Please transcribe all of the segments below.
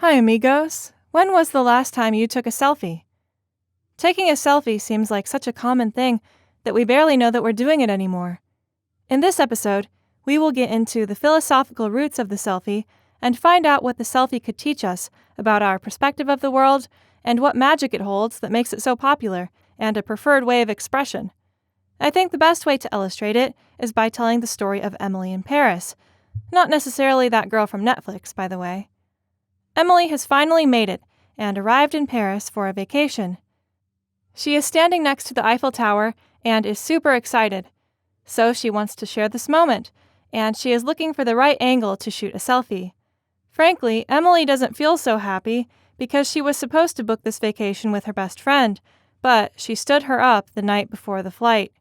Hi, amigos. When was the last time you took a selfie? Taking a selfie seems like such a common thing that we barely know that we're doing it anymore. In this episode, we will get into the philosophical roots of the selfie and find out what the selfie could teach us about our perspective of the world and what magic it holds that makes it so popular and a preferred way of expression. I think the best way to illustrate it is by telling the story of Emily in Paris. Not necessarily that girl from Netflix, by the way. Emily has finally made it and arrived in Paris for a vacation. She is standing next to the Eiffel Tower and is super excited. So she wants to share this moment, and she is looking for the right angle to shoot a selfie. Frankly, Emily doesn't feel so happy because she was supposed to book this vacation with her best friend, but she stood her up the night before the flight.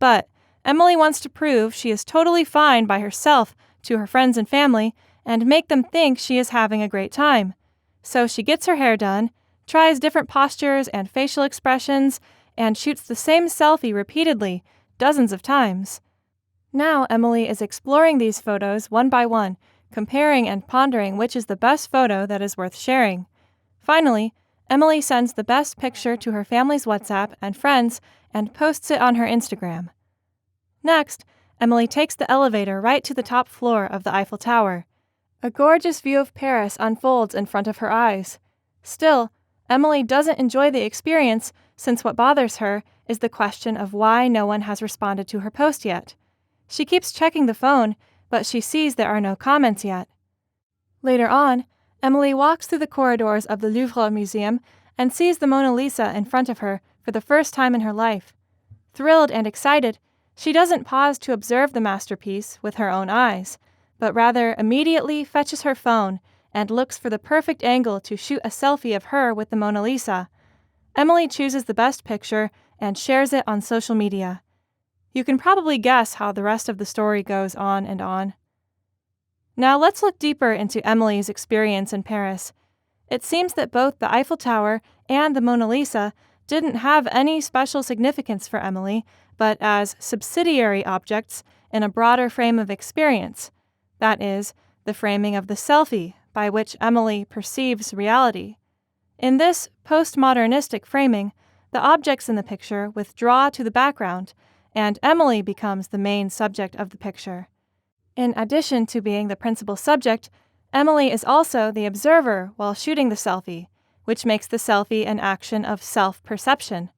But Emily wants to prove she is totally fine by herself to her friends and family and make them think she is having a great time. So she gets her hair done, tries different postures and facial expressions, and shoots the same selfie repeatedly, dozens of times. Now Emily is exploring these photos one by one, comparing and pondering which is the best photo that is worth sharing. Finally, Emily sends the best picture to her family's WhatsApp and friends and posts it on her Instagram. Next, Emily takes the elevator right to the top floor of the Eiffel Tower. A gorgeous view of Paris unfolds in front of her eyes. Still, Emily doesn't enjoy the experience since what bothers her is the question of why no one has responded to her post yet. She keeps checking the phone, but she sees there are no comments yet. Later on, Emily walks through the corridors of the Louvre Museum and sees the Mona Lisa in front of her for the first time in her life. Thrilled and excited, she doesn't pause to observe the masterpiece with her own eyes, but rather immediately fetches her phone and looks for the perfect angle to shoot a selfie of her with the Mona Lisa. Emily chooses the best picture and shares it on social media. You can probably guess how the rest of the story goes on and on. Now let's look deeper into Emily's experience in Paris. It seems that both the Eiffel Tower and the Mona Lisa didn't have any special significance for Emily, but as subsidiary objects in a broader frame of experience. That is, the framing of the selfie by which Emily perceives reality. In this postmodernistic framing, the objects in the picture withdraw to the background, and Emily becomes the main subject of the picture. In addition to being the principal subject, Emily is also the observer while shooting the selfie, which makes the selfie an action of self-perception.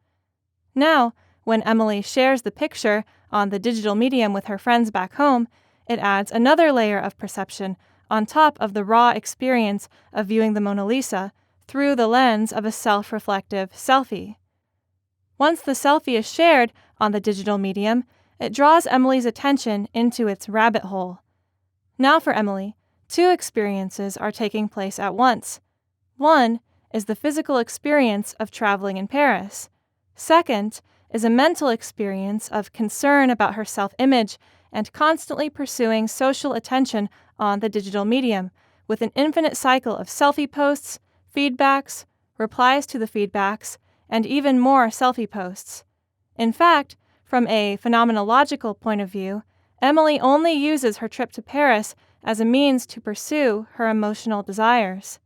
Now, when Emily shares the picture on the digital medium with her friends back home, it adds another layer of perception on top of the raw experience of viewing the Mona Lisa through the lens of a self-reflective selfie. Once the selfie is shared on the digital medium, it draws Emily's attention into its rabbit hole. Now for Emily, two experiences are taking place at once. One is the physical experience of traveling in Paris. Second is a mental experience of concern about her self-image and constantly pursuing social attention on the digital medium, with an infinite cycle of selfie posts, feedbacks, replies to the feedbacks, and even more selfie posts. In fact, from a phenomenological point of view, Emily only uses her trip to Paris as a means to pursue her emotional desires.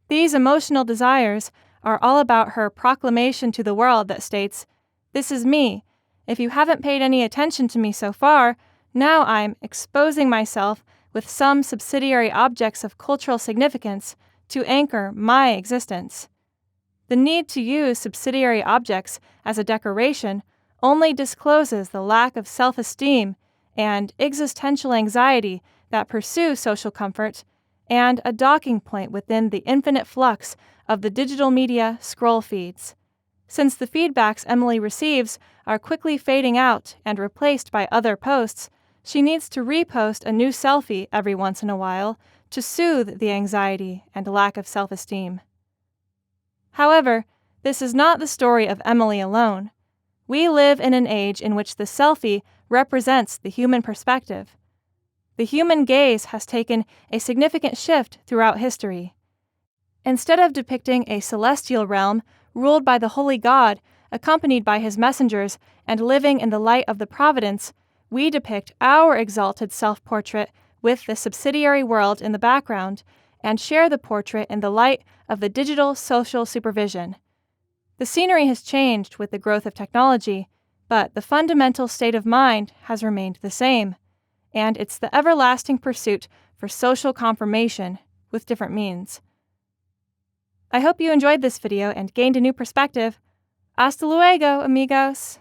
These emotional desires are all about her proclamation to the world that states, "This is me. If you haven't paid any attention to me so far, now I'm exposing myself with some subsidiary objects of cultural significance to anchor my existence." The need to use subsidiary objects as a decoration only discloses the lack of self-esteem and existential anxiety that pursue social comfort and a docking point within the infinite flux of the digital media scroll feeds. Since the feedbacks Emily receives are quickly fading out and replaced by other posts, she needs to repost a new selfie every once in a while to soothe the anxiety and lack of self-esteem. However, this is not the story of Emily alone. We live in an age in which the selfie represents the human perspective. The human gaze has taken a significant shift throughout history. Instead of depicting a celestial realm ruled by the holy God, accompanied by his messengers and living in the light of the providence, we depict our exalted self-portrait with the subsidiary world in the background and share the portrait in the light of the digital social supervision. The scenery has changed with the growth of technology, but the fundamental state of mind has remained the same, and it's the everlasting pursuit for social confirmation with different means. I hope you enjoyed this video and gained a new perspective. Hasta luego, amigos!